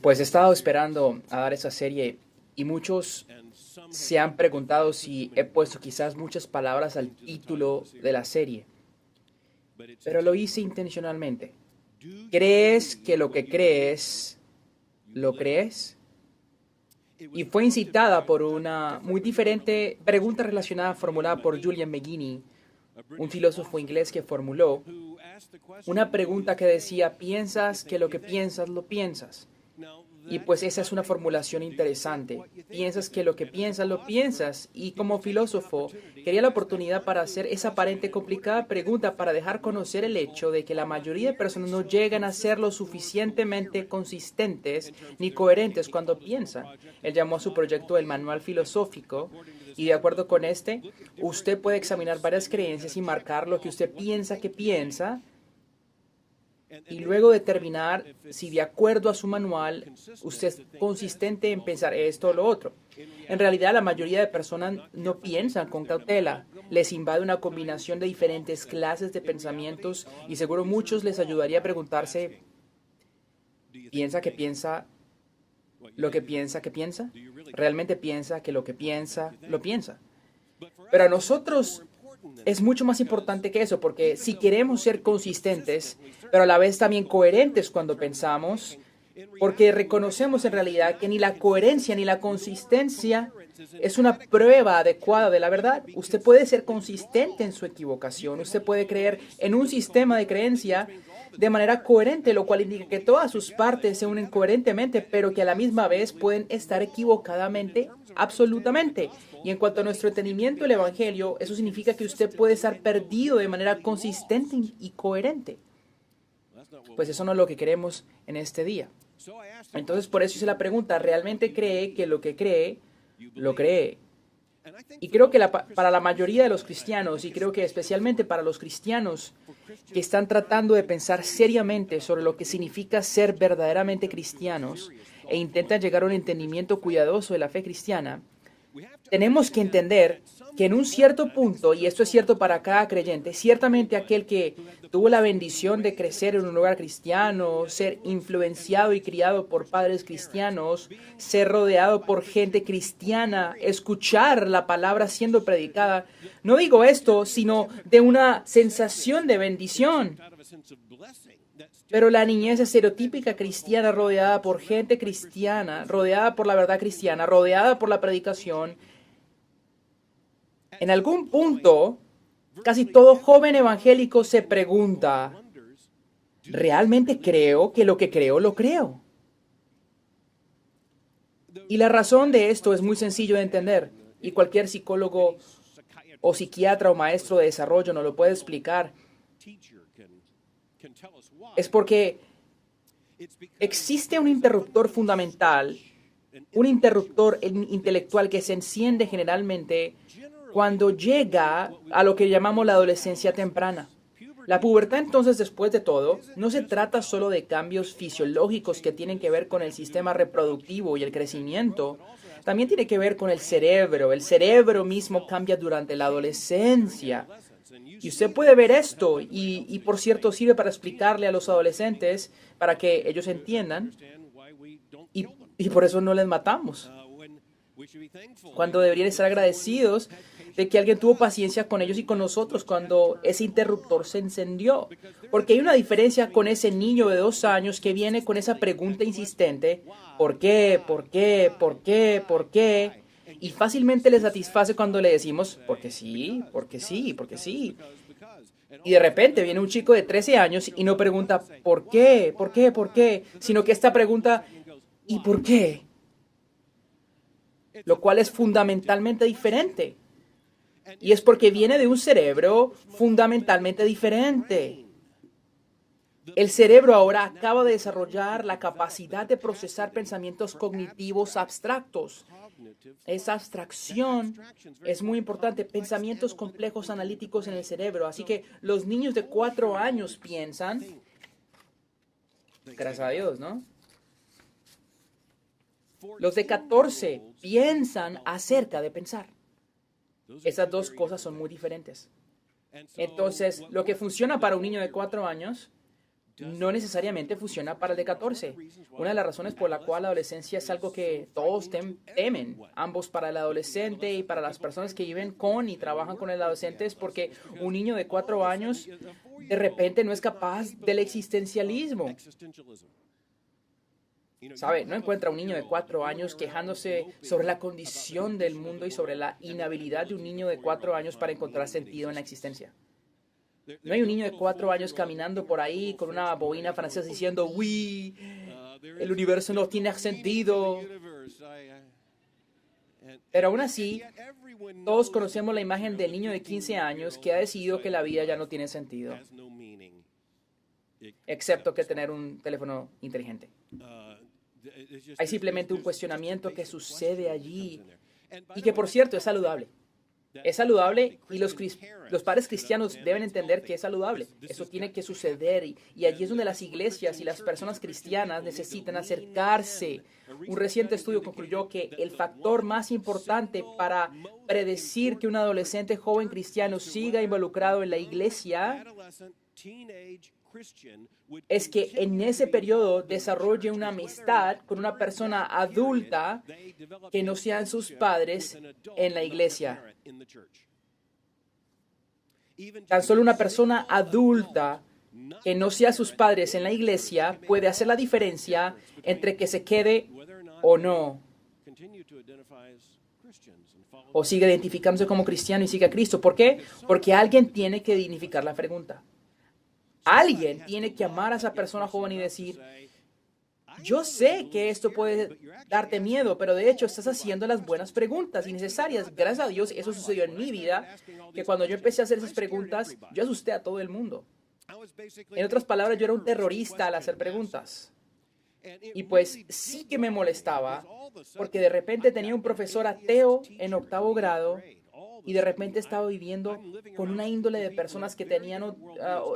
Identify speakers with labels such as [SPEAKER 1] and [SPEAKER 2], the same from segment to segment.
[SPEAKER 1] Pues he estado esperando a dar esa serie y muchos se han preguntado si he puesto quizás muchas palabras al título de la serie, pero lo hice intencionalmente. ¿Crees que lo que crees, lo crees? Y fue incitada por una muy diferente pregunta relacionada formulada por Julian McGinney, un filósofo inglés que formuló una pregunta que decía, ¿piensas que lo que piensas, lo piensas? Y pues esa es una formulación interesante. Piensas que lo que piensas, lo piensas. Y como filósofo, quería la oportunidad para hacer esa aparente complicada pregunta para dejar conocer el hecho de que la mayoría de personas no llegan a ser lo suficientemente consistentes ni coherentes cuando piensan. Él llamó a su proyecto el Manual Filosófico. Y de acuerdo con este, usted puede examinar varias creencias y marcar lo que usted piensa que piensa y luego determinar si de acuerdo a su manual usted es consistente en pensar esto o lo otro. En realidad la mayoría de personas no piensan con cautela, les invade una combinación de diferentes clases de pensamientos y seguro muchos les ayudaría a preguntarse, ¿piensa que piensa lo que piensa que piensa? ¿Realmente piensa que lo que piensa lo piensa? Pero a nosotros es mucho más importante que eso, porque si queremos ser consistentes, pero a la vez también coherentes cuando pensamos, porque reconocemos en realidad que ni la coherencia ni la consistencia es una prueba adecuada de la verdad. Usted puede ser consistente en su equivocación, usted puede creer en un sistema de creencia de manera coherente, lo cual indica que todas sus partes se unen coherentemente, pero que a la misma vez pueden estar equivocadamente, absolutamente. Y en cuanto a nuestro entendimiento del Evangelio, eso significa que usted puede estar perdido de manera consistente y coherente. Pues eso no es lo que queremos en este día. Entonces, por eso hice la pregunta, ¿realmente cree que lo que cree, lo cree? Y creo que para la mayoría de los cristianos, y creo que especialmente para los cristianos que están tratando de pensar seriamente sobre lo que significa ser verdaderamente cristianos e intentan llegar a un entendimiento cuidadoso de la fe cristiana, tenemos que entender que en un cierto punto, y esto es cierto para cada creyente, ciertamente aquel que tuvo la bendición de crecer en un lugar cristiano, ser influenciado y criado por padres cristianos, ser rodeado por gente cristiana, escuchar la palabra siendo predicada, no digo esto, sino de una sensación de bendición. Pero la niñez estereotípica cristiana, rodeada por gente cristiana, rodeada por la verdad cristiana, rodeada por la predicación, en algún punto, casi todo joven evangélico se pregunta, ¿realmente creo que lo que creo lo creo? Y la razón de esto es muy sencillo de entender, y cualquier psicólogo o psiquiatra o maestro de desarrollo nos lo puede explicar. Es porque existe un interruptor fundamental, un interruptor intelectual que se enciende generalmente cuando llega a lo que llamamos la adolescencia temprana. La pubertad, entonces, después de todo, no se trata solo de cambios fisiológicos que tienen que ver con el sistema reproductivo y el crecimiento, también tiene que ver con el cerebro. El cerebro mismo cambia durante la adolescencia. Y usted puede ver esto y por cierto sirve para explicarle a los adolescentes para que ellos entiendan y, y por eso no les matamos. Cuando deberían estar agradecidos de que alguien tuvo paciencia con ellos y con nosotros cuando ese interruptor se encendió. Porque hay una diferencia con ese niño de 2 años que viene con esa pregunta insistente, ¿por qué? ¿Por qué? ¿Por qué? ¿Por qué? Y fácilmente le satisface cuando le decimos, porque sí, porque sí, porque sí. Y de repente viene un chico de 13 años y no pregunta, ¿por qué? ¿Por qué? ¿Por qué? Sino que esta pregunta, ¿y por qué? Lo cual es fundamentalmente diferente. Y es porque viene de un cerebro fundamentalmente diferente. El cerebro ahora acaba de desarrollar la capacidad de procesar pensamientos cognitivos abstractos. Esa abstracción es muy importante, pensamientos complejos analíticos en el cerebro. Así que los niños de 4 años piensan, gracias a Dios, ¿no? Los de 14 piensan acerca de pensar. Esas dos cosas son muy diferentes. Entonces, lo que funciona para un niño de 4 años no necesariamente funciona para el de 14. Una de las razones por la cual la adolescencia es algo que todos temen, ambos para el adolescente y para las personas que viven con y trabajan con el adolescente, es porque un niño de 4 años de repente no es capaz del existencialismo. ¿Sabe? No encuentra a un niño de 4 años quejándose sobre la condición del mundo y sobre la inhabilidad de un niño de 4 años para encontrar sentido en la existencia. No hay un niño de 4 años caminando por ahí con una bobina francesa diciendo, oui, el universo no tiene sentido. Pero aún así, todos conocemos la imagen del niño de 15 años que ha decidido que la vida ya no tiene sentido, excepto que tener un teléfono inteligente. Hay simplemente un cuestionamiento que sucede allí y que, por cierto, es saludable. Es saludable y los padres cristianos deben entender que es saludable. Eso tiene que suceder y allí es donde las iglesias y las personas cristianas necesitan acercarse. Un reciente estudio concluyó que el factor más importante para predecir que un adolescente joven cristiano siga involucrado en la iglesia es que en ese periodo desarrolle una amistad con una persona adulta que no sean sus padres en la iglesia. Tan solo una persona adulta que no sea sus padres en la iglesia puede hacer la diferencia entre que se quede o no, o siga identificándose como cristiano y siga a Cristo. ¿Por qué? Porque alguien tiene que dignificar la pregunta. Alguien tiene que amar a esa persona joven y decir, yo sé que esto puede darte miedo, pero de hecho estás haciendo las buenas preguntas y necesarias. Gracias a Dios eso sucedió en mi vida, que cuando yo empecé a hacer esas preguntas, yo asusté a todo el mundo. En otras palabras, yo era un terrorista al hacer preguntas. Y pues sí que me molestaba, porque de repente tenía un profesor ateo en 8º grado, y de repente estaba viviendo con una índole de personas que tenían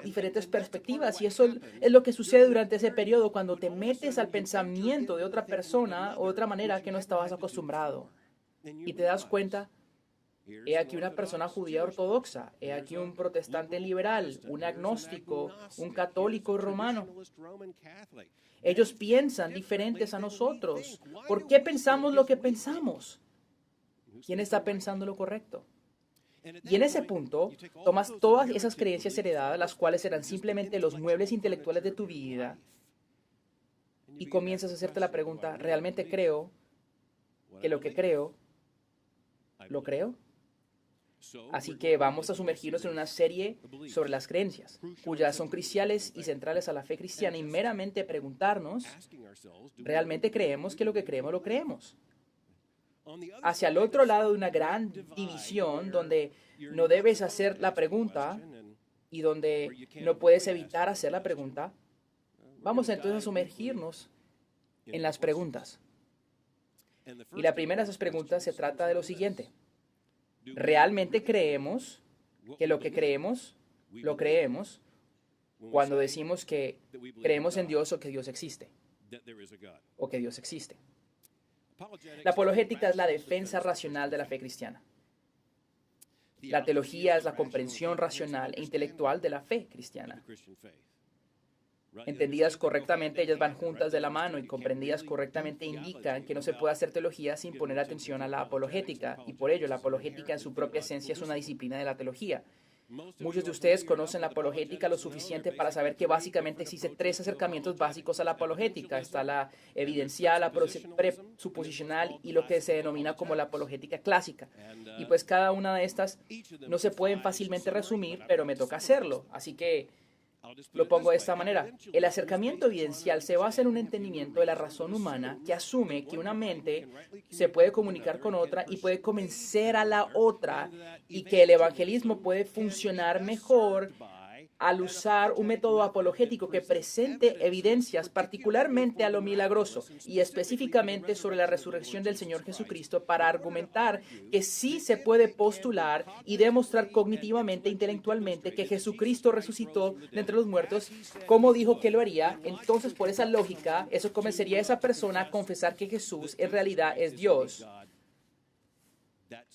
[SPEAKER 1] diferentes perspectivas. Y eso es lo que sucede durante ese periodo cuando te metes al pensamiento de otra persona o de otra manera que no estabas acostumbrado. Y te das cuenta, he aquí una persona judía ortodoxa, he aquí un protestante liberal, un agnóstico, un católico romano. Ellos piensan diferentes a nosotros. ¿Por qué pensamos lo que pensamos? ¿Quién está pensando lo correcto? Y en ese punto, tomas todas esas creencias heredadas, las cuales eran simplemente los muebles intelectuales de tu vida, y comienzas a hacerte la pregunta, ¿realmente creo que lo que creo, lo creo? Así que vamos a sumergirnos en una serie sobre las creencias, cuyas son cruciales y centrales a la fe cristiana, y meramente preguntarnos, ¿realmente creemos que lo que creemos lo creemos? Hacia el otro lado de una gran división donde no debes hacer la pregunta y donde no puedes evitar hacer la pregunta, vamos entonces a sumergirnos en las preguntas. Y la primera de esas preguntas se trata de lo siguiente. ¿Realmente creemos que lo que creemos, lo creemos cuando decimos que creemos en Dios o que Dios existe? O que Dios existe. La apologética es la defensa racional de la fe cristiana. La teología es la comprensión racional e intelectual de la fe cristiana. Entendidas correctamente, ellas van juntas de la mano y comprendidas correctamente indican que no se puede hacer teología sin poner atención a la apologética, y por ello la apologética en su propia esencia es una disciplina de la teología. Muchos de ustedes conocen la apologética lo suficiente para saber que básicamente existen 3 acercamientos básicos a la apologética. Está la evidencial, la presuposicional y lo que se denomina como la apologética clásica. Y pues cada una de estas no se pueden fácilmente resumir, pero me toca hacerlo. Así que lo pongo de esta manera. El acercamiento evidencial se basa en un entendimiento de la razón humana que asume que una mente se puede comunicar con otra y puede convencer a la otra, y que el evangelismo puede funcionar mejor al usar un método apologético que presente evidencias particularmente a lo milagroso y específicamente sobre la resurrección del Señor Jesucristo para argumentar que sí se puede postular y demostrar cognitivamente e intelectualmente que Jesucristo resucitó de entre los muertos como dijo que lo haría. Entonces, por esa lógica, eso convencería a esa persona a confesar que Jesús en realidad es Dios.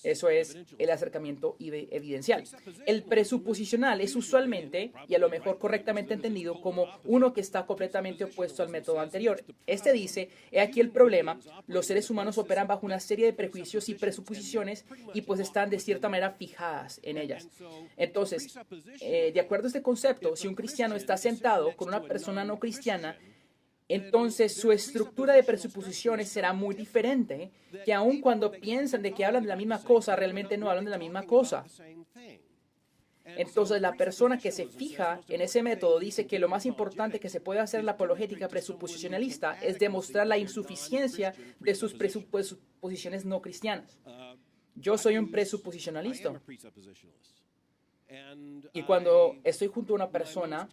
[SPEAKER 1] Eso es el acercamiento evidencial. El presuposicional es usualmente, y a lo mejor correctamente entendido, como uno que está completamente opuesto al método anterior. Este dice, he aquí el problema, los seres humanos operan bajo una serie de prejuicios y presuposiciones y pues están de cierta manera fijadas en ellas. Entonces, de acuerdo a este concepto, si un cristiano está sentado con una persona no cristiana, entonces su estructura de presuposiciones será muy diferente, que aun cuando piensan de que hablan de la misma cosa, realmente no hablan de la misma cosa. Entonces la persona que se fija en ese método dice que lo más importante que se puede hacer en la apologética presuposicionalista es demostrar la insuficiencia de sus presuposiciones no cristianas. Yo soy un presuposicionalista. Y cuando estoy junto a una persona,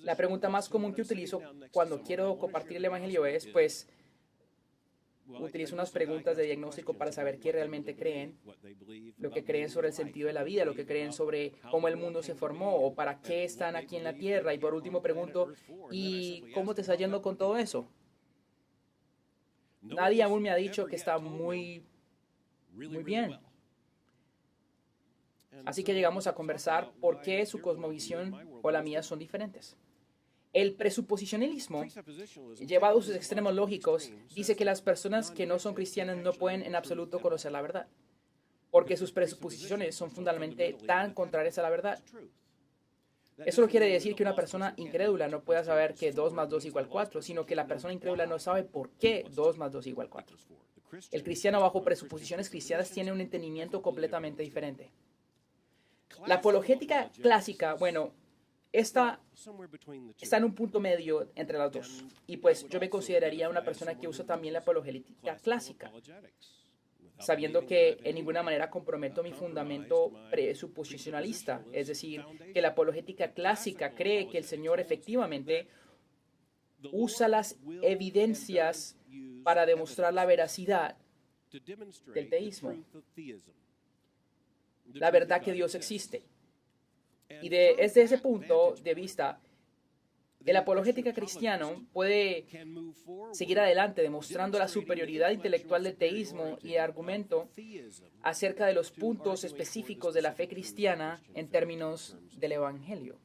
[SPEAKER 1] la pregunta más común que utilizo cuando quiero compartir el evangelio es, pues, utilizo unas preguntas de diagnóstico para saber qué realmente creen, lo que creen sobre el sentido de la vida, lo que creen sobre cómo el mundo se formó o para qué están aquí en la tierra. Y por último pregunto, ¿y cómo te está yendo con todo eso? Nadie aún me ha dicho que está muy bien. Así que llegamos a conversar por qué su cosmovisión o la mía son diferentes. El presuposicionalismo, llevado a sus extremos lógicos, dice que las personas que no son cristianas no pueden en absoluto conocer la verdad, porque sus presuposiciones son fundamentalmente tan contrarias a la verdad. Eso no quiere decir que una persona incrédula no pueda saber que 2 más 2 igual 4, sino que la persona incrédula no sabe por qué 2 más 2 igual 4. El cristiano bajo presuposiciones cristianas tiene un entendimiento completamente diferente. La apologética clásica, bueno, está en un punto medio entre las dos. Y pues yo me consideraría una persona que usa también la apologética clásica, sabiendo que en ninguna manera comprometo mi fundamento presuposicionalista. Es decir, que la apologética clásica cree que el Señor efectivamente usa las evidencias para demostrar la veracidad del teísmo. La verdad que Dios existe. Y desde ese punto de vista, el apologética cristiano puede seguir adelante demostrando la superioridad intelectual del teísmo y el argumento acerca de los puntos específicos de la fe cristiana en términos del evangelio.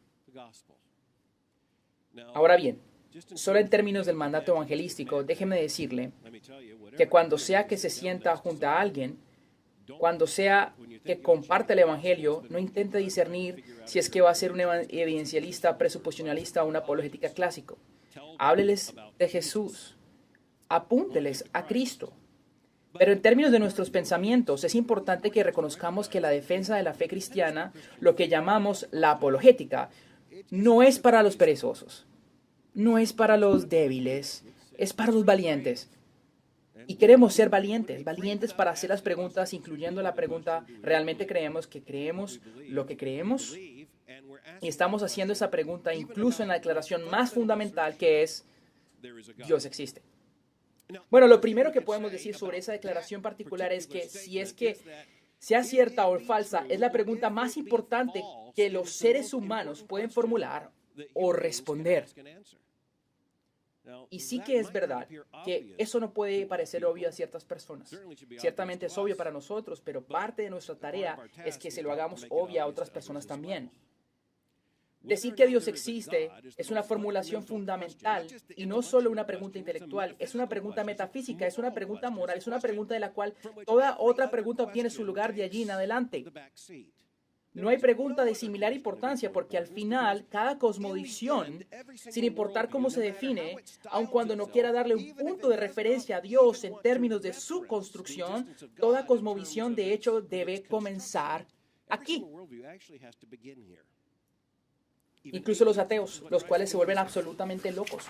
[SPEAKER 1] Ahora bien, solo en términos del mandato evangelístico, déjeme decirle que cuando sea que se sienta junto a alguien, cuando sea que comparte el evangelio, no intente discernir si es que va a ser un evidencialista, presuposicionalista o un apologética clásico. Hábleles de Jesús. Apúnteles a Cristo. Pero en términos de nuestros pensamientos, es importante que reconozcamos que la defensa de la fe cristiana, lo que llamamos la apologética, no es para los perezosos, no es para los débiles, es para los valientes. Y queremos ser valientes para hacer las preguntas, incluyendo la pregunta, ¿realmente creemos que creemos lo que creemos? Y estamos haciendo esa pregunta incluso en la declaración más fundamental, que es, Dios existe. Bueno, lo primero que podemos decir sobre esa declaración particular es que sea cierta o falsa, es la pregunta más importante que los seres humanos pueden formular o responder. Y sí que es verdad que eso no puede parecer obvio a ciertas personas. Ciertamente es obvio para nosotros, pero parte de nuestra tarea es que se lo hagamos obvio a otras personas también. Decir que Dios existe es una formulación fundamental y no solo una pregunta intelectual, es una pregunta metafísica, es una pregunta moral, es una pregunta de la cual toda otra pregunta obtiene su lugar de allí en adelante. No hay pregunta de similar importancia porque al final cada cosmovisión, sin importar cómo se define, aun cuando no quiera darle un punto de referencia a Dios en términos de su construcción, toda cosmovisión de hecho debe comenzar aquí. Incluso los ateos, los cuales se vuelven absolutamente locos,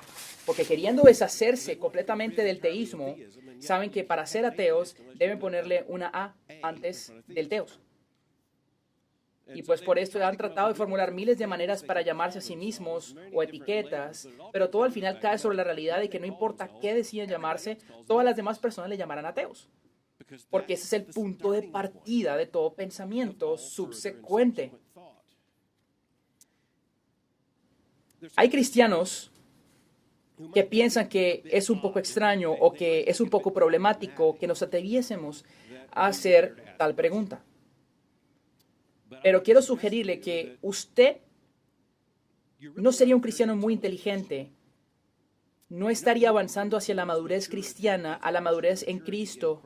[SPEAKER 1] porque queriendo deshacerse completamente del teísmo, saben que para ser ateos deben ponerle una A antes del teos. Y pues por esto han tratado de formular miles de maneras para llamarse a sí mismos o etiquetas, pero todo al final cae sobre la realidad de que no importa qué deciden llamarse, todas las demás personas le llamarán ateos. Porque ese es el punto de partida de todo pensamiento subsecuente. Hay cristianos que piensan que es un poco extraño o que es un poco problemático que nos atreviésemos a hacer tal pregunta. Pero quiero sugerirle que usted no sería un cristiano muy inteligente, no estaría avanzando hacia la madurez cristiana, a la madurez en Cristo,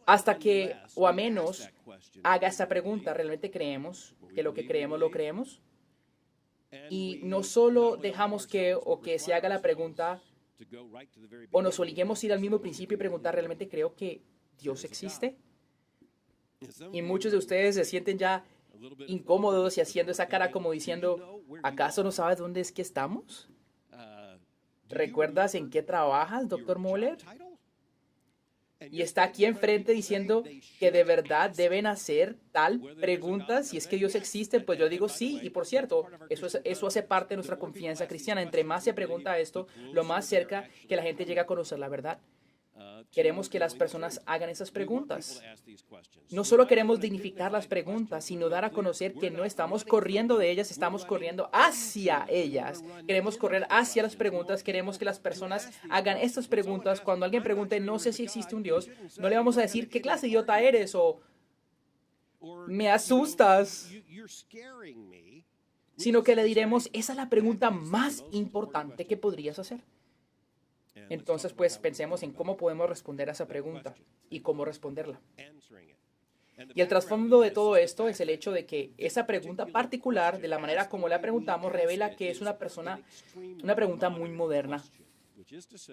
[SPEAKER 1] hasta que, o a menos, haga esa pregunta. ¿Realmente creemos que lo que creemos lo creemos? Y no solo dejamos que se haga la pregunta, o nos obliguemos a ir al mismo principio y preguntar, ¿realmente creo que Dios existe? Y muchos de ustedes se sienten ya incómodos y haciendo esa cara como diciendo, ¿acaso no sabes dónde es que estamos? ¿Recuerdas en qué trabajas, doctor Moeller? Y está aquí enfrente diciendo que de verdad deben hacer tal pregunta. Si es que Dios existe, pues yo digo sí. Y por cierto, eso hace parte de nuestra confianza cristiana. Entre más se pregunta esto, lo más cerca que la gente llega a conocer la verdad. Queremos que las personas hagan esas preguntas. No solo queremos dignificar las preguntas, sino dar a conocer que no estamos corriendo de ellas, estamos corriendo hacia ellas. Queremos correr hacia las preguntas, queremos que las personas hagan estas preguntas. Cuando alguien pregunte, no sé si existe un Dios, no le vamos a decir, ¿qué clase de idiota eres? O me asustas. Sino que le diremos, esa es la pregunta más importante que podrías hacer. Entonces, pues pensemos en cómo podemos responder a esa pregunta y cómo responderla. Y el trasfondo de todo esto es el hecho de que esa pregunta particular, de la manera como la preguntamos, revela que es una pregunta muy moderna.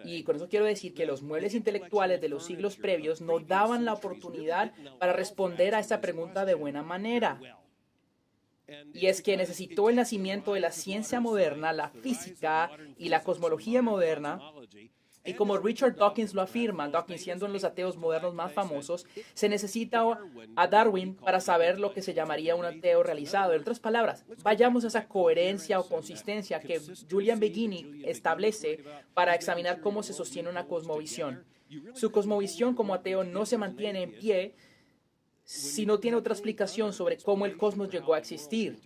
[SPEAKER 1] Y con eso quiero decir que los muebles intelectuales de los siglos previos no daban la oportunidad para responder a esta pregunta de buena manera. Y es que necesitó el nacimiento de la ciencia moderna, la física y la cosmología moderna. Y como Richard Dawkins lo afirma, Dawkins siendo uno de los ateos modernos más famosos, se necesita a Darwin para saber lo que se llamaría un ateo realizado. En otras palabras, vayamos a esa coherencia o consistencia que Julian Baggini establece para examinar cómo se sostiene una cosmovisión. Su cosmovisión como ateo no se mantiene en pie si no tiene otra explicación sobre cómo el cosmos llegó a existir.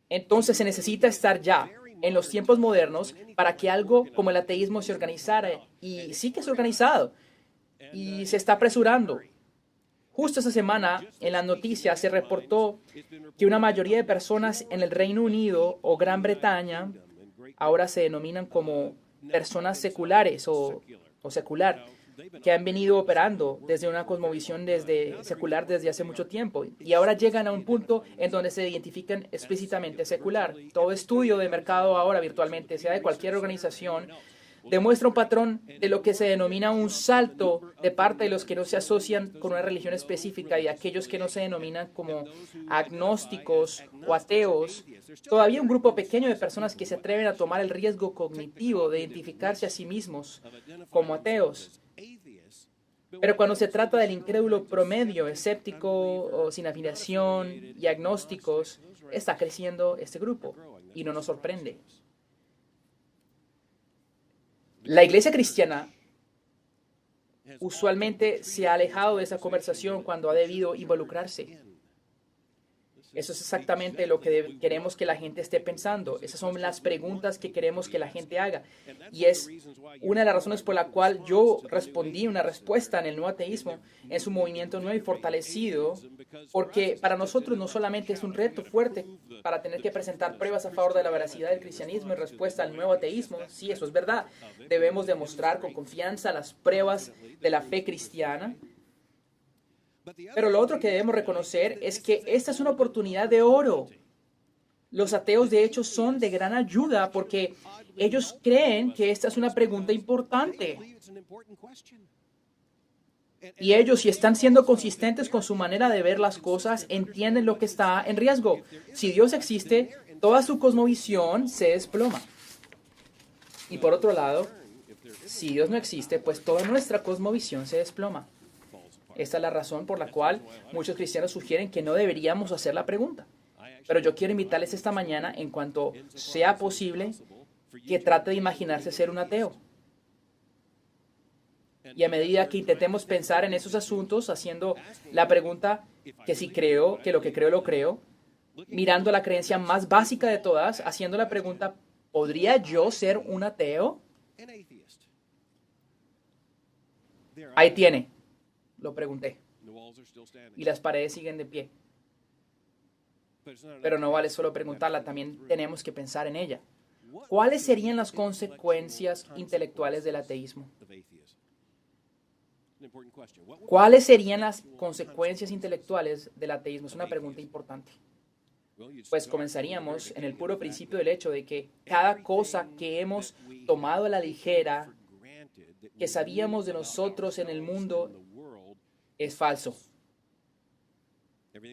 [SPEAKER 1] Entonces se necesita estar ya en los tiempos modernos para que algo como el ateísmo se organizara. Y sí que es organizado. Y se está apresurando. Justo esta semana en las noticias se reportó que una mayoría de personas en el Reino Unido o Gran Bretaña ahora se denominan como personas seculares o secular, que han venido operando desde una cosmovisión secular desde hace mucho tiempo y ahora llegan a un punto en donde se identifican explícitamente secular. Todo estudio de mercado ahora virtualmente, sea de cualquier organización, demuestra un patrón de lo que se denomina un salto de parte de los que no se asocian con una religión específica y aquellos que no se denominan como agnósticos o ateos. Todavía un grupo pequeño de personas que se atreven a tomar el riesgo cognitivo de identificarse a sí mismos como ateos. Pero cuando se trata del incrédulo promedio, escéptico o sin afiliación y agnósticos, está creciendo este grupo y no nos sorprende. La iglesia cristiana usualmente se ha alejado de esa conversación cuando ha debido involucrarse. Eso es exactamente lo que queremos que la gente esté pensando. Esas son las preguntas que queremos que la gente haga. Y es una de las razones por la cual yo respondí una respuesta en el nuevo ateísmo, en su movimiento nuevo y fortalecido, porque para nosotros no solamente es un reto fuerte para tener que presentar pruebas a favor de la veracidad del cristianismo en respuesta al nuevo ateísmo. Sí, eso es verdad. Debemos demostrar con confianza las pruebas de la fe cristiana. Pero lo otro que debemos reconocer es que esta es una oportunidad de oro. Los ateos, de hecho, son de gran ayuda porque ellos creen que esta es una pregunta importante. Y ellos, si están siendo consistentes con su manera de ver las cosas, entienden lo que está en riesgo. Si Dios existe, toda su cosmovisión se desploma. Y por otro lado, si Dios no existe, pues toda nuestra cosmovisión se desploma. Esta es la razón por la cual muchos cristianos sugieren que no deberíamos hacer la pregunta. Pero yo quiero invitarles esta mañana, en cuanto sea posible, que trate de imaginarse ser un ateo. Y a medida que intentemos pensar en esos asuntos, haciendo la pregunta que si creo, que lo que creo lo creo, mirando la creencia más básica de todas, haciendo la pregunta, ¿podría yo ser un ateo? Ahí tiene, lo pregunté. Y las paredes siguen de pie. Pero no vale solo preguntarla, también tenemos que pensar en ella. ¿Cuáles serían las consecuencias intelectuales del ateísmo? ¿Cuáles serían las consecuencias intelectuales del ateísmo? Es una pregunta importante. Pues comenzaríamos en el puro principio del hecho de que cada cosa que hemos tomado a la ligera, que sabíamos de nosotros en el mundo, es falso.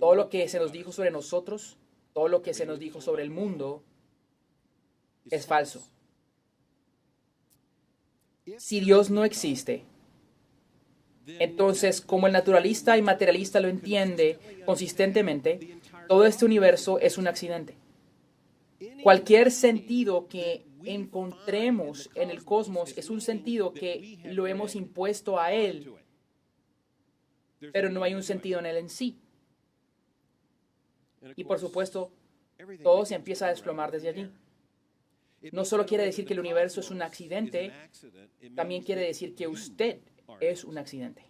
[SPEAKER 1] Todo lo que se nos dijo sobre nosotros, todo lo que se nos dijo sobre el mundo, es falso. Si Dios no existe, entonces, como el naturalista y materialista lo entiende consistentemente, todo este universo es un accidente. Cualquier sentido que encontremos en el cosmos es un sentido que lo hemos impuesto a él, pero no hay un sentido en él en sí. Y por supuesto, todo se empieza a desplomar desde allí. No solo quiere decir que el universo es un accidente, también quiere decir que usted es un accidente.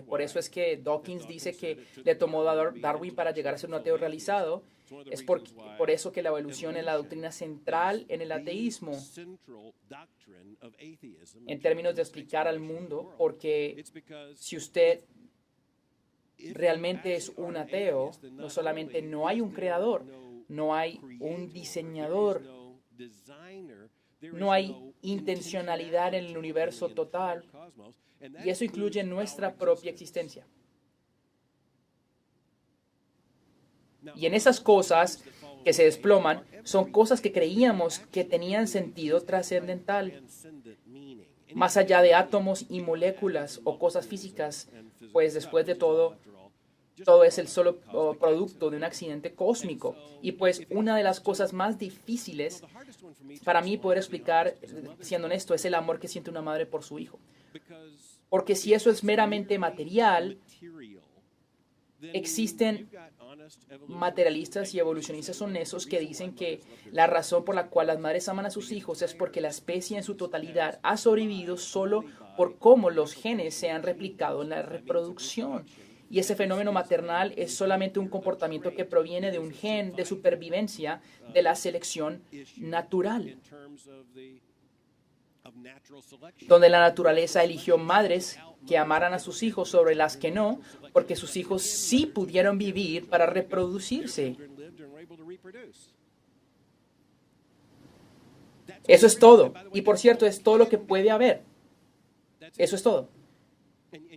[SPEAKER 1] Por eso es que Dawkins dice que le tomó a Darwin para llegar a ser un ateo realizado. Es por eso que la evolución es la doctrina central en el ateísmo, en términos de explicar al mundo, porque si usted realmente es un ateo, no solamente no hay un creador, no hay un diseñador, no hay intencionalidad en el universo total, y eso incluye nuestra propia existencia. Y en esas cosas que se desploman, son cosas que creíamos que tenían sentido trascendental, más allá de átomos y moléculas o cosas físicas, pues después de todo es el solo producto de un accidente cósmico. Y pues una de las cosas más difíciles para mí poder explicar, siendo honesto, es el amor que siente una madre por su hijo. Porque si eso es meramente material, existen materialistas y evolucionistas honestos que dicen que la razón por la cual las madres aman a sus hijos es porque la especie en su totalidad ha sobrevivido solo por cómo los genes se han replicado en la reproducción. Y ese fenómeno maternal es solamente un comportamiento que proviene de un gen de supervivencia de la selección natural, donde la naturaleza eligió madres que amaran a sus hijos sobre las que no, porque sus hijos sí pudieron vivir para reproducirse. Eso es todo. Y por cierto, es todo lo que puede haber. Eso es todo.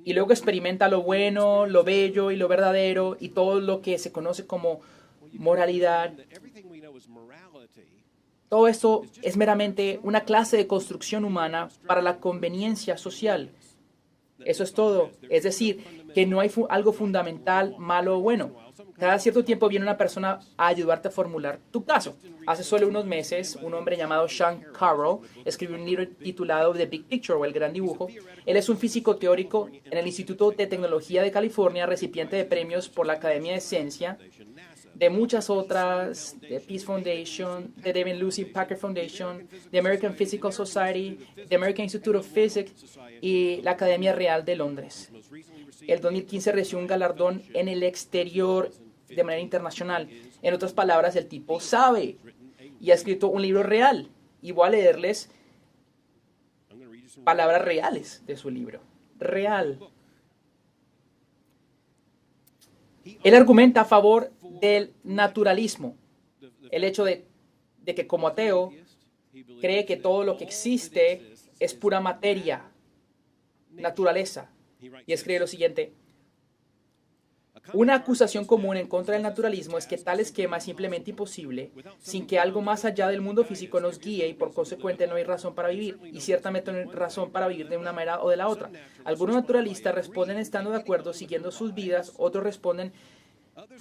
[SPEAKER 1] Y luego experimenta lo bueno, lo bello y lo verdadero y todo lo que se conoce como moralidad. Todo esto es meramente una clase de construcción humana para la conveniencia social. Eso es todo. Es decir, que no hay algo fundamental, malo o bueno. Cada cierto tiempo viene una persona a ayudarte a formular tu caso. Hace solo unos meses, un hombre llamado Sean Carroll escribió un libro titulado The Big Picture, o El Gran Dibujo. Él es un físico teórico en el Instituto de Tecnología de California, recipiente de premios por la Academia de Ciencia, de muchas otras, de Peace Foundation, de David Lucy Packard Foundation, de American Physical Society, de American Institute of Physics y la Academia Real de Londres. El 2015 recibió un galardón en el exterior de manera internacional. En otras palabras, el tipo sabe y ha escrito un libro real. Y voy a leerles palabras reales de su libro. Real. Él argumenta a favor del naturalismo. El hecho de que como ateo cree que todo lo que existe es pura materia, naturaleza. Y escribe lo siguiente: una acusación común en contra del naturalismo es que tal esquema es simplemente imposible sin que algo más allá del mundo físico nos guíe y por consecuente no hay razón para vivir y ciertamente no hay razón para vivir de una manera o de la otra. Algunos naturalistas responden estando de acuerdo siguiendo sus vidas, otros responden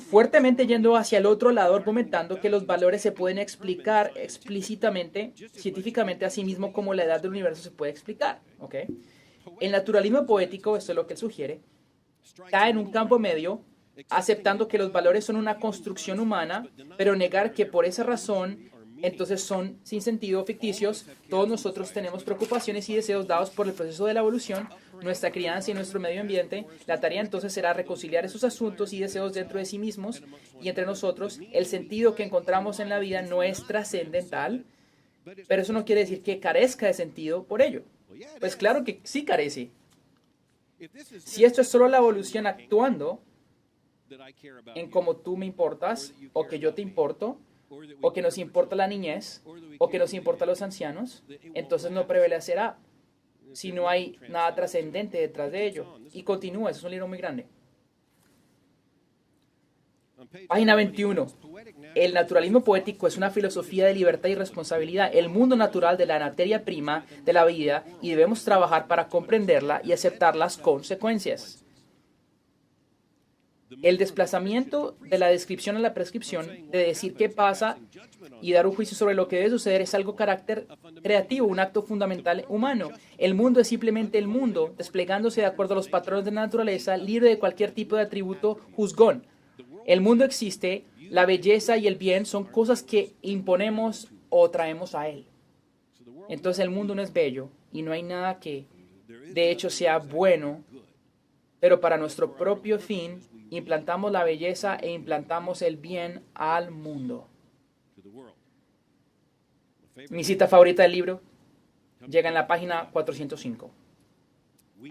[SPEAKER 1] fuertemente yendo hacia el otro lado, argumentando que los valores se pueden explicar explícitamente, científicamente, así mismo como la edad del universo se puede explicar. ¿Okay? El naturalismo poético, esto es lo que él sugiere, cae en un campo medio, aceptando que los valores son una construcción humana, pero negar que por esa razón, entonces son sin sentido, ficticios. Todos nosotros tenemos preocupaciones y deseos dados por el proceso de la evolución, nuestra crianza y nuestro medio ambiente, la tarea entonces será reconciliar esos asuntos y deseos dentro de sí mismos y entre nosotros. El sentido que encontramos en la vida no es trascendental, pero eso no quiere decir que carezca de sentido por ello. Pues claro que sí carece. Si esto es solo la evolución actuando en cómo tú me importas, o que yo te importo, o que nos importa la niñez, o que nos importa los ancianos, entonces no prevalecerá si no hay nada trascendente detrás de ello. Y continúa, eso es un libro muy grande. Página 21. El naturalismo poético es una filosofía de libertad y responsabilidad, el mundo natural de la materia prima de la vida, y debemos trabajar para comprenderla y aceptar las consecuencias. El desplazamiento de la descripción a la prescripción, de decir qué pasa y dar un juicio sobre lo que debe suceder, es algo carácter creativo, un acto fundamental humano. El mundo es simplemente el mundo, desplegándose de acuerdo a los patrones de la naturaleza, libre de cualquier tipo de atributo juzgón. El mundo existe, la belleza y el bien son cosas que imponemos o traemos a él. Entonces el mundo no es bello y no hay nada que de hecho sea bueno, pero para nuestro propio fin implantamos la belleza e implantamos el bien al mundo. Mi cita favorita del libro llega en la página 405.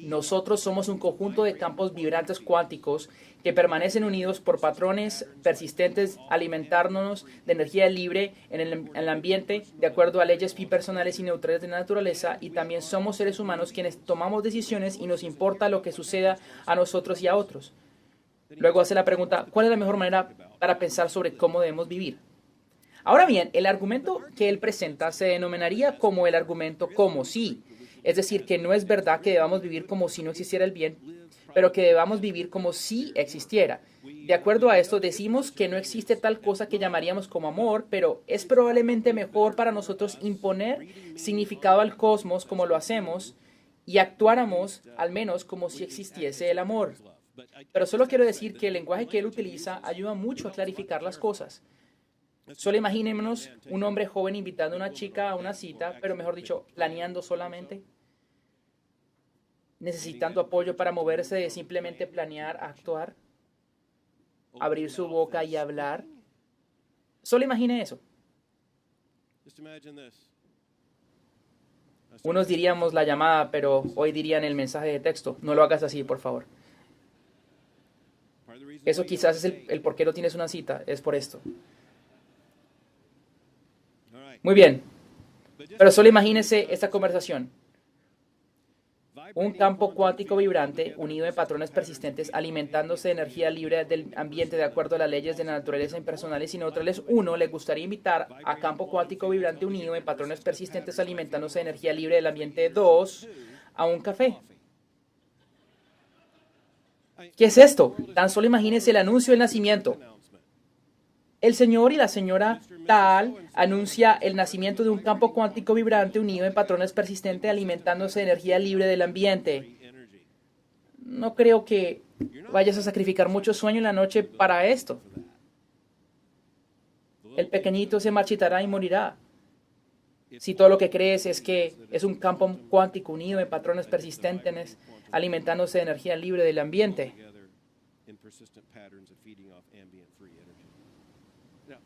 [SPEAKER 1] Nosotros somos un conjunto de campos vibrantes cuánticos que permanecen unidos por patrones persistentes, alimentándonos de energía libre en el ambiente de acuerdo a leyes bipersonales y neutrales de la naturaleza, y también somos seres humanos quienes tomamos decisiones y nos importa lo que suceda a nosotros y a otros. Luego hace la pregunta, ¿cuál es la mejor manera para pensar sobre cómo debemos vivir? Ahora bien, el argumento que él presenta se denominaría como el argumento como si. Es decir, que no es verdad que debamos vivir como si no existiera el bien, pero que debamos vivir como si existiera. De acuerdo a esto, decimos que no existe tal cosa que llamaríamos como amor, pero es probablemente mejor para nosotros imponer significado al cosmos como lo hacemos y actuáramos al menos como si existiese el amor. Pero solo quiero decir que el lenguaje que él utiliza ayuda mucho a clarificar las cosas. Solo imaginémonos un hombre joven invitando a una chica a una cita, pero mejor dicho, planeando solamente, necesitando apoyo para moverse de simplemente planear a actuar, abrir su boca y hablar. Solo imagine eso. Unos diríamos la llamada, pero hoy dirían el mensaje de texto. No lo hagas así, por favor. Eso quizás es el por qué no tienes una cita, es por esto. Muy bien, pero solo imagínese esta conversación. Un campo cuántico vibrante unido en patrones persistentes alimentándose de energía libre del ambiente de acuerdo a las leyes de la naturaleza impersonales y neutrales. 1. Le gustaría invitar a campo cuántico vibrante unido en patrones persistentes alimentándose de energía libre del ambiente. 2. A un café. ¿Qué es esto? Tan solo imagínese el anuncio del nacimiento. El señor y la señora tal anuncia el nacimiento de un campo cuántico vibrante unido en patrones persistentes alimentándose de energía libre del ambiente. No creo que vayas a sacrificar mucho sueño en la noche para esto. El pequeñito se marchitará y morirá. Si todo lo que crees es que es un campo cuántico unido en patrones persistentes alimentándose de energía libre del ambiente.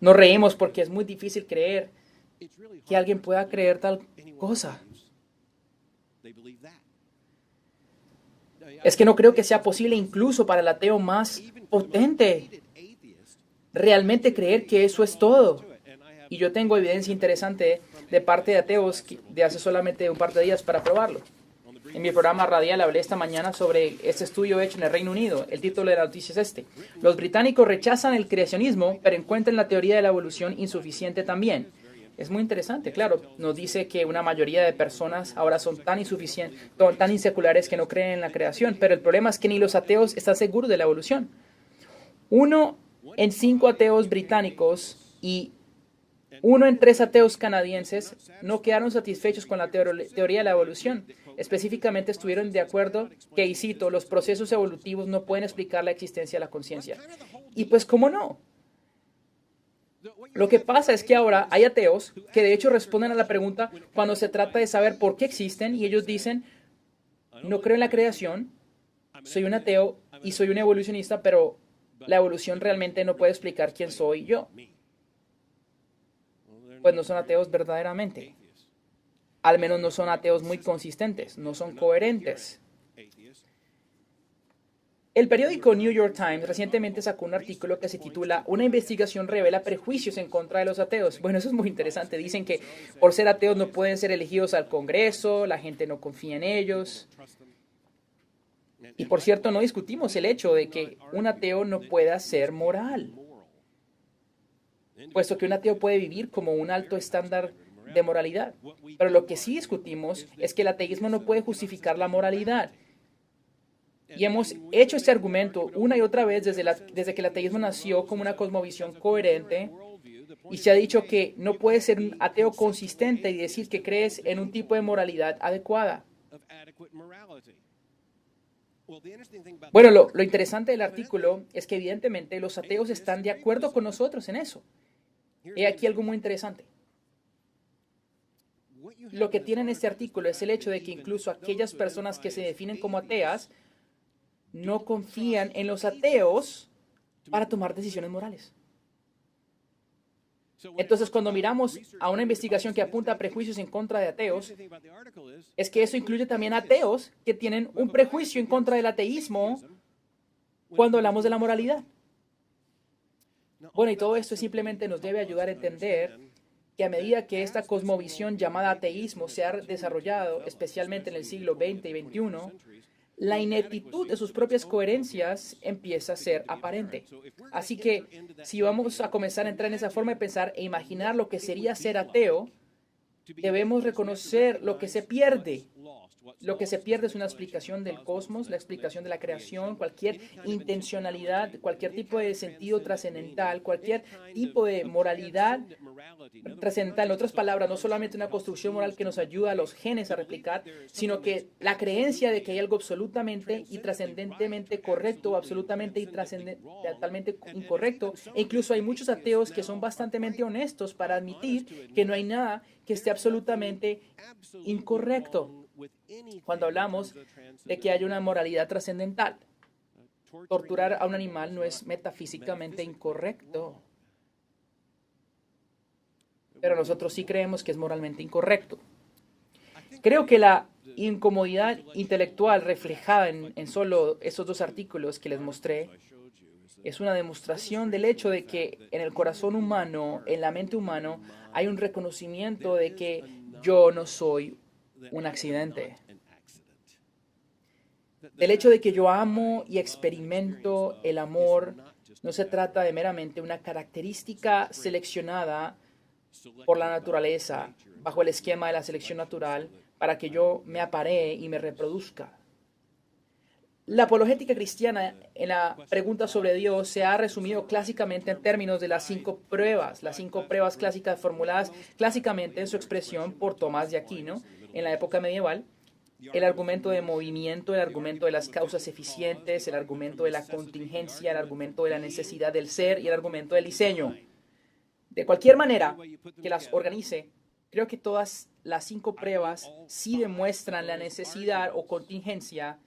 [SPEAKER 1] Nos reímos porque es muy difícil creer que alguien pueda creer tal cosa. Es que no creo que sea posible incluso para el ateo más potente realmente creer que eso es todo. Y yo tengo evidencia interesante de parte de ateos de hace solamente un par de días para probarlo. En mi programa radial hablé esta mañana sobre este estudio hecho en el Reino Unido. El título de la noticia es este. Los británicos rechazan el creacionismo, pero encuentran la teoría de la evolución insuficiente también. Es muy interesante, claro. Nos dice que una mayoría de personas ahora son tan inseculares que no creen en la creación, pero el problema es que ni los ateos están seguros de la evolución. 1 en 5 ateos británicos y 1 en 3 ateos canadienses no quedaron satisfechos con la teoría de la evolución. Específicamente estuvieron de acuerdo que, y cito, los procesos evolutivos no pueden explicar la existencia de la conciencia. Y pues, ¿cómo no? Lo que pasa es que ahora hay ateos que de hecho responden a la pregunta cuando se trata de saber por qué existen, y ellos dicen, No creo en la creación, soy un ateo y soy un evolucionista, pero la evolución realmente no puede explicar quién soy yo. Pues no son ateos verdaderamente. Al menos no son ateos muy consistentes, no son coherentes. El periódico New York Times recientemente sacó un artículo que se titula "Una investigación revela prejuicios en contra de los ateos". Bueno, eso es muy interesante. Dicen que por ser ateos no pueden ser elegidos al Congreso, la gente no confía en ellos. Y por cierto, no discutimos el hecho de que un ateo no pueda ser moral, puesto que un ateo puede vivir como un alto estándar de moralidad. Pero lo que sí discutimos es que el ateísmo no puede justificar la moralidad. Y hemos hecho este argumento una y otra vez desde que el ateísmo nació como una cosmovisión coherente, y se ha dicho que no puedes ser un ateo consistente y decir que crees en un tipo de moralidad adecuada. Bueno, lo interesante del artículo es que evidentemente los ateos están de acuerdo con nosotros en eso. He aquí algo muy interesante. Lo que tiene en este artículo es el hecho de que incluso aquellas personas que se definen como ateas no confían en los ateos para tomar decisiones morales. Entonces, cuando miramos a una investigación que apunta a prejuicios en contra de ateos, es que eso incluye también ateos que tienen un prejuicio en contra del ateísmo cuando hablamos de la moralidad. Bueno, y todo esto simplemente nos debe ayudar a entender que a medida que esta cosmovisión llamada ateísmo se ha desarrollado, especialmente en el siglo XX y XXI, la ineptitud de sus propias coherencias empieza a ser aparente. Así que si vamos a comenzar a entrar en esa forma de pensar e imaginar lo que sería ser ateo, debemos reconocer lo que se pierde. Lo que se pierde es una explicación del cosmos, la explicación de la creación, cualquier intencionalidad, cualquier tipo de sentido trascendental, cualquier tipo de moralidad trascendental. En otras palabras, no solamente una construcción moral que nos ayuda a los genes a replicar, sino que la creencia de que hay algo absolutamente y trascendentemente correcto o absolutamente y trascendentalmente incorrecto. E incluso hay muchos ateos que son bastante honestos para admitir que no hay nada que esté absolutamente incorrecto. Cuando hablamos de que hay una moralidad trascendental, torturar a un animal no es metafísicamente incorrecto, pero nosotros sí creemos que es moralmente incorrecto. Creo que la incomodidad intelectual reflejada en solo esos dos artículos que les mostré es una demostración del hecho de que en el corazón humano, en la mente humana, hay un reconocimiento de que yo no soy un accidente. Del hecho de que yo amo y experimento el amor, no se trata de meramente una característica seleccionada por la naturaleza, bajo el esquema de la selección natural, para que yo me aparee y me reproduzca. La apologética cristiana en la pregunta sobre Dios se ha resumido clásicamente en términos de las 5 pruebas clásicas formuladas clásicamente en su expresión por Tomás de Aquino en la época medieval: el argumento de movimiento, el argumento de las causas eficientes, el argumento de la contingencia, el argumento de la necesidad del ser y el argumento del diseño. De cualquier manera que las organice, creo que todas las 5 pruebas sí demuestran la necesidad o contingencia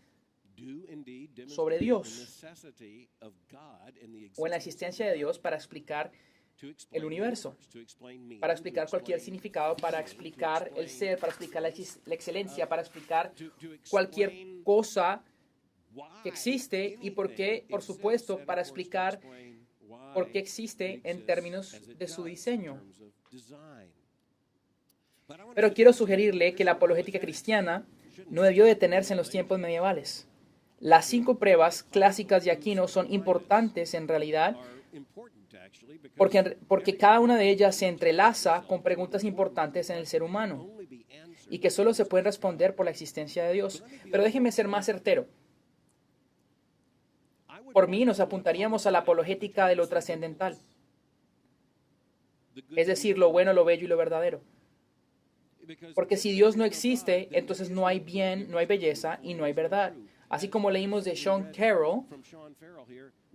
[SPEAKER 1] sobre Dios o en la existencia de Dios para explicar el universo, para explicar cualquier significado, para explicar el ser, para explicar la excelencia, para explicar cualquier cosa que existe y por qué, por supuesto, para explicar por qué existe en términos de su diseño. Pero quiero sugerirle que la apologética cristiana no debió detenerse en los tiempos medievales. Las 5 pruebas clásicas de Aquino son importantes en realidad porque cada una de ellas se entrelaza con preguntas importantes en el ser humano y que solo se pueden responder por la existencia de Dios. Pero déjenme ser más certero. Por mí nos apuntaríamos a la apologética de lo trascendental, es decir, lo bueno, lo bello y lo verdadero. Porque si Dios no existe, entonces no hay bien, no hay belleza y no hay verdad. Así como leímos de Sean Carroll,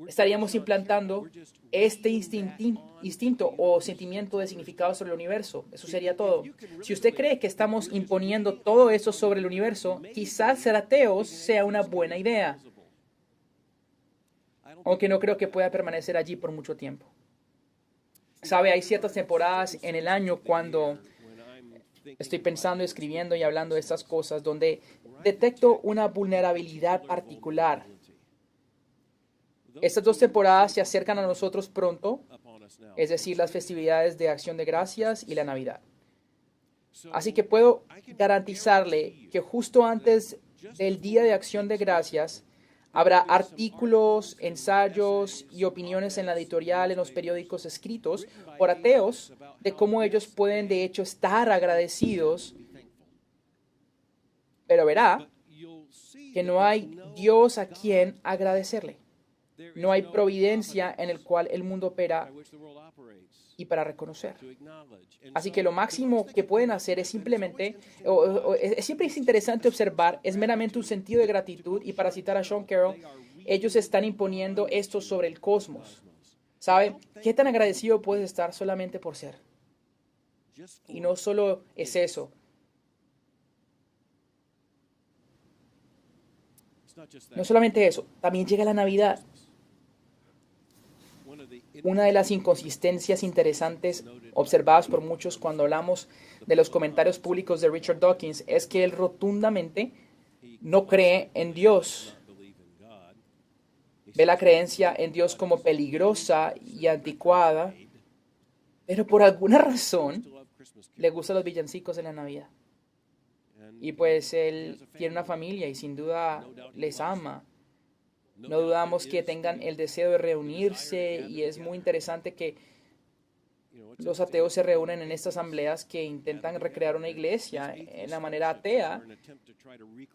[SPEAKER 1] estaríamos implantando este instinto o sentimiento de significado sobre el universo. Eso sería todo. Si usted cree que estamos imponiendo todo eso sobre el universo, quizás ser ateos sea una buena idea, aunque no creo que pueda permanecer allí por mucho tiempo. Sabe, hay ciertas temporadas en el año cuando estoy pensando, escribiendo y hablando de estas cosas donde detecto una vulnerabilidad particular. Estas dos temporadas se acercan a nosotros pronto, es decir, las festividades de Acción de Gracias y la Navidad. Así que puedo garantizarle que justo antes del Día de Acción de Gracias habrá artículos, ensayos y opiniones en la editorial, en los periódicos escritos por ateos de cómo ellos pueden de hecho estar agradecidos, pero verá que no hay Dios a quien agradecerle. No hay providencia en el cual el mundo opera y para reconocer. Así que lo máximo que pueden hacer es simplemente, siempre es interesante observar, es meramente un sentido de gratitud y para citar a Sean Carroll, ellos están imponiendo esto sobre el cosmos. ¿Sabe? ¿Qué tan agradecido puedes estar solamente por ser? Y no solo es eso. No solamente eso, también llega la Navidad. Una de las inconsistencias interesantes observadas por muchos cuando hablamos de los comentarios públicos de Richard Dawkins es que él rotundamente no cree en Dios. Ve la creencia en Dios como peligrosa y anticuada, pero por alguna razón le gustan los villancicos en la Navidad. Y pues él tiene una familia y sin duda les ama. No dudamos que tengan el deseo de reunirse y es muy interesante que los ateos se reúnen en estas asambleas que intentan recrear una iglesia en la manera atea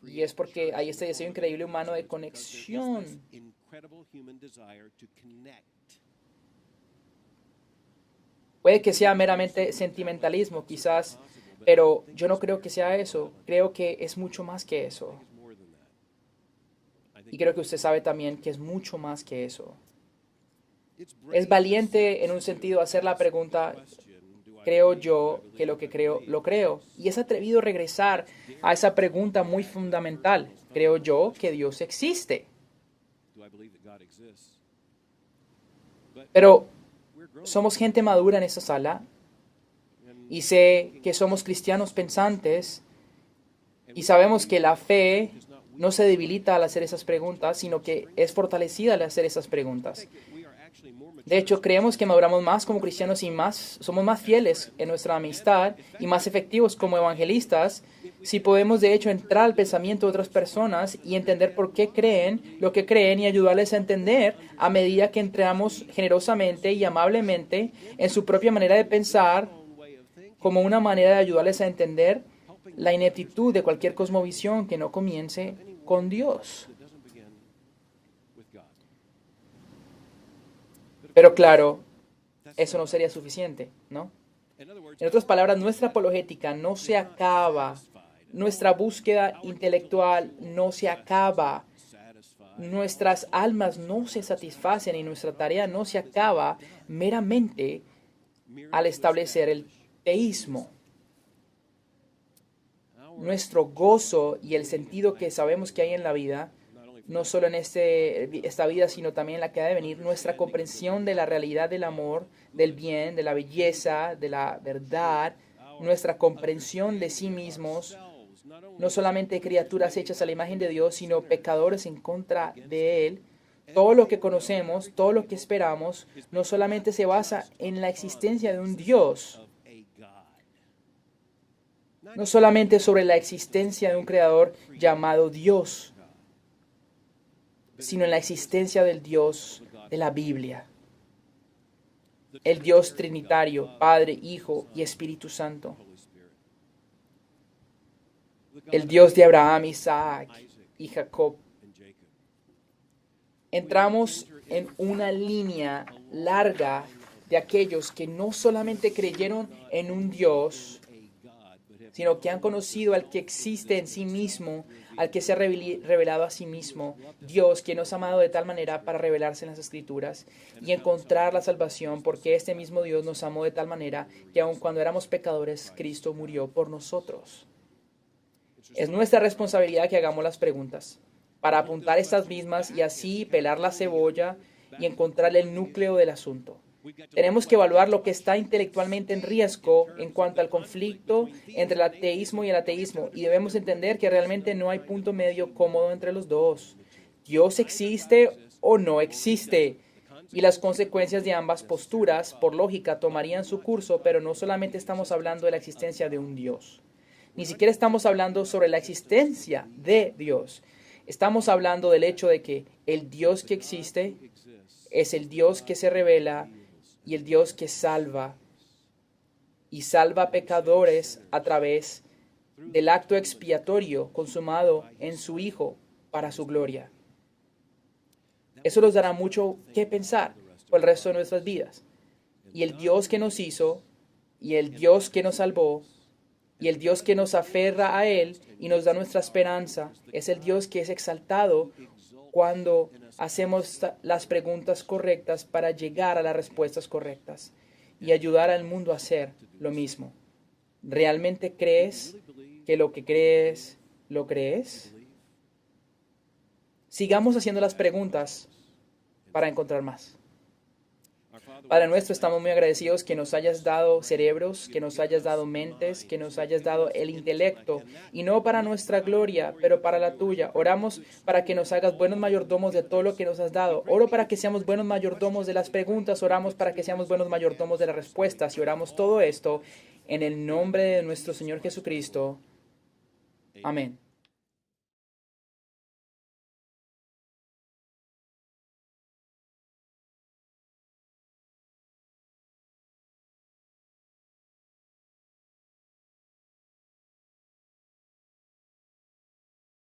[SPEAKER 1] y es porque hay este deseo increíble humano de conexión. Puede que sea meramente sentimentalismo, quizás, pero yo no creo que sea eso. Creo que es mucho más que eso. Y creo que usted sabe también que es mucho más que eso. Es valiente en un sentido hacer la pregunta, ¿creo yo que lo que creo, lo creo? Y es atrevido regresar a esa pregunta muy fundamental. ¿Creo yo que Dios existe? Pero somos gente madura en esta sala y sé que somos cristianos pensantes y sabemos que la fe no se debilita al hacer esas preguntas, sino que es fortalecida al hacer esas preguntas. De hecho, creemos que maduramos más como cristianos y somos más fieles en nuestra amistad y más efectivos como evangelistas si podemos, de hecho, entrar al pensamiento de otras personas y entender por qué creen lo que creen y ayudarles a entender a medida que entramos generosamente y amablemente en su propia manera de pensar como una manera de ayudarles a entender la ineptitud de cualquier cosmovisión que no comience con Dios. Pero claro, eso no sería suficiente, ¿no? En otras palabras, nuestra apologética no se acaba, nuestra búsqueda intelectual no se acaba, nuestras almas no se satisfacen y nuestra tarea no se acaba meramente al establecer el teísmo. Nuestro gozo y el sentido que sabemos que hay en la vida, no solo en esta vida, sino también en la que ha de venir, nuestra comprensión de la realidad del amor, del bien, de la belleza, de la verdad, nuestra comprensión de sí mismos, no solamente criaturas hechas a la imagen de Dios, sino pecadores en contra de Él. Todo lo que conocemos, todo lo que esperamos, no solamente se basa en la existencia de un Dios, no solamente sobre la existencia de un creador llamado Dios, sino en la existencia del Dios de la Biblia. El Dios trinitario, Padre, Hijo y Espíritu Santo. El Dios de Abraham, Isaac y Jacob. Entramos en una línea larga de aquellos que no solamente creyeron en un Dios, sino que han conocido al que existe en sí mismo, al que se ha revelado a sí mismo, Dios, quien nos ha amado de tal manera para revelarse en las Escrituras y encontrar la salvación, porque este mismo Dios nos amó de tal manera que aun cuando éramos pecadores, Cristo murió por nosotros. Es nuestra responsabilidad que hagamos las preguntas, para apuntar estas mismas y así pelar la cebolla y encontrar el núcleo del asunto. Tenemos que evaluar lo que está intelectualmente en riesgo en cuanto al conflicto entre el ateísmo y el ateísmo, y debemos entender que realmente no hay punto medio cómodo entre los dos. ¿Dios existe o no existe? Y las consecuencias de ambas posturas, por lógica, tomarían su curso, pero no solamente estamos hablando de la existencia de un Dios. Ni siquiera estamos hablando sobre la existencia de Dios. Estamos hablando del hecho de que el Dios que existe es el Dios que se revela y el Dios que salva, y salva a pecadores a través del acto expiatorio consumado en su Hijo para su gloria. Eso nos dará mucho que pensar por el resto de nuestras vidas. Y el Dios que nos hizo, y el Dios que nos salvó, y el Dios que nos aferra a Él y nos da nuestra esperanza, es el Dios que es exaltado cuando hacemos las preguntas correctas para llegar a las respuestas correctas y ayudar al mundo a hacer lo mismo. ¿Realmente crees que lo que crees, lo crees? Sigamos haciendo las preguntas para encontrar más. Padre nuestro, estamos muy agradecidos que nos hayas dado cerebros, que nos hayas dado mentes, que nos hayas dado el intelecto, y no para nuestra gloria, pero para la tuya. Oramos para que nos hagas buenos mayordomos de todo lo que nos has dado. Oro para que seamos buenos mayordomos de las preguntas, oramos para que seamos buenos mayordomos de las respuestas, y oramos todo esto en el nombre de nuestro Señor Jesucristo. Amén.